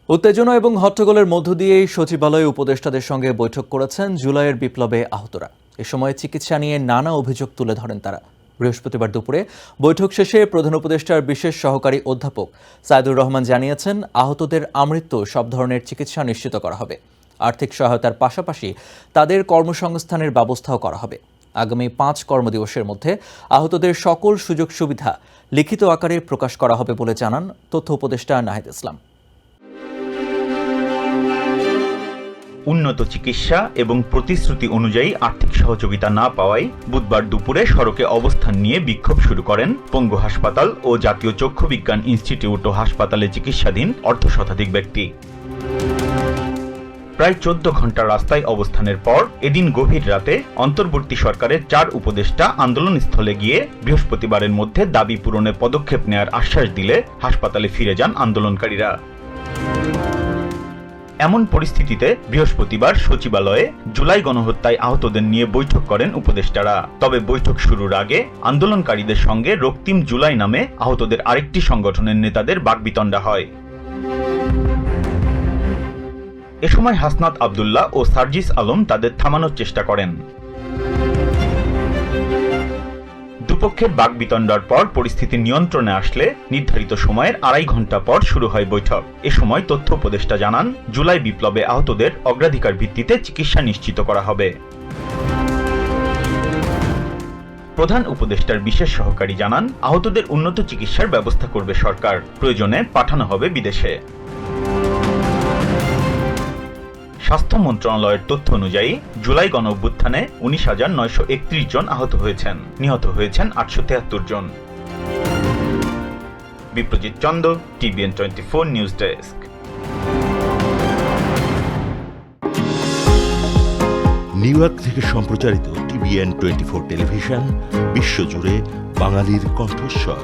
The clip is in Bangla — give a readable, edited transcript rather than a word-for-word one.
উত্তেজনা এবং হট্টগোলের মধ্য দিয়েই সচিবালয়ে উপদেষ্টাদের সঙ্গে বৈঠক করেছেন জুলাইয়ের বিপ্লবে আহতরা। এ সময় চিকিৎসা নিয়ে নানা অভিযোগ তুলে ধরেন তারা। বৃহস্পতিবার দুপুরে বৈঠক শেষে প্রধান উপদেষ্টার বিশেষ সহকারী অধ্যাপক সাইদুর রহমান জানিয়েছেন, আহতদের আমৃত্যু সব ধরনের চিকিৎসা নিশ্চিত করা হবে। আর্থিক সহায়তার পাশাপাশি তাদের কর্মসংস্থানের ব্যবস্থাও করা হবে। আগামী 5 কর্মদিবসের মধ্যে আহতদের সকল সুযোগ সুবিধা লিখিত আকারে প্রকাশ করা হবে বলে জানান তথ্য উপদেষ্টা নাহিদ ইসলাম। উন্নত চিকিৎসা এবং প্রতিশ্রুতি অনুযায়ী আর্থিক সহযোগিতা না পাওয়ায় বুধবার দুপুরে সড়কে অবস্থান নিয়ে বিক্ষোভ শুরু করেন পঙ্গু হাসপাতাল ও জাতীয় চক্ষু বিজ্ঞান ইনস্টিটিউট ও হাসপাতালে চিকিৎসাধীন অর্ধশতাধিক ব্যক্তি। প্রায় 14 ঘন্টা রাস্তায় অবস্থানের পর এদিন গভীর রাতে অন্তর্বর্তী সরকারের 4 উপদেষ্টা আন্দোলনস্থলে গিয়ে বৃহস্পতিবারের মধ্যে দাবি পূরণে পদক্ষেপ নেয়ার আশ্বাস দিলে হাসপাতালে ফিরে যান আন্দোলনকারীরা। এমন পরিস্থিতিতে বৃহস্পতিবার সচিবালয়ে জুলাই গণহত্যায় আহতদের নিয়ে বৈঠক করেন উপদেষ্টারা। তবে বৈঠক শুরুর আগে আন্দোলনকারীদের সঙ্গে রক্তিম জুলাই নামে আহতদের আরেকটি সংগঠনের নেতাদের বাকবিতণ্ডা হয়। এ সময় হাসনাত আব্দুল্লাহ ও সার্জিস আলম তাদের থামানোর চেষ্টা করেন। দুপক্ষের বাকবিতণ্ডার পর পরিস্থিতি নিয়ন্ত্রণে আসলে নির্ধারিত সময়ের 2.5 ঘন্টা পর শুরু হয় বৈঠক। এ সময় তথ্য উপদেষ্টা জানান, জুলাই বিপ্লবে আহতদের অগ্রাধিকার ভিত্তিতে চিকিৎসা নিশ্চিত করা হবে। প্রধান উপদেষ্টার বিশেষ সহকারী জানান, আহতদের উন্নত চিকিৎসার ব্যবস্থা করবে সরকার, প্রয়োজনে পাঠানো হবে বিদেশে। স্বাস্থ্য মন্ত্রণালয়ের তথ্য অনুযায়ী জুলাই গণঅভ্যুত্থানে 19,931 জন আহত হয়েছেন, নিহত হয়েছেন 873 জন। Biprajit Chanda, TVN 24 news desk. New York থেকে সম্প্রচারিত TVN 24 টেলিভিশন বিশ্বজুড়ে বাঙালির কণ্ঠস্বর।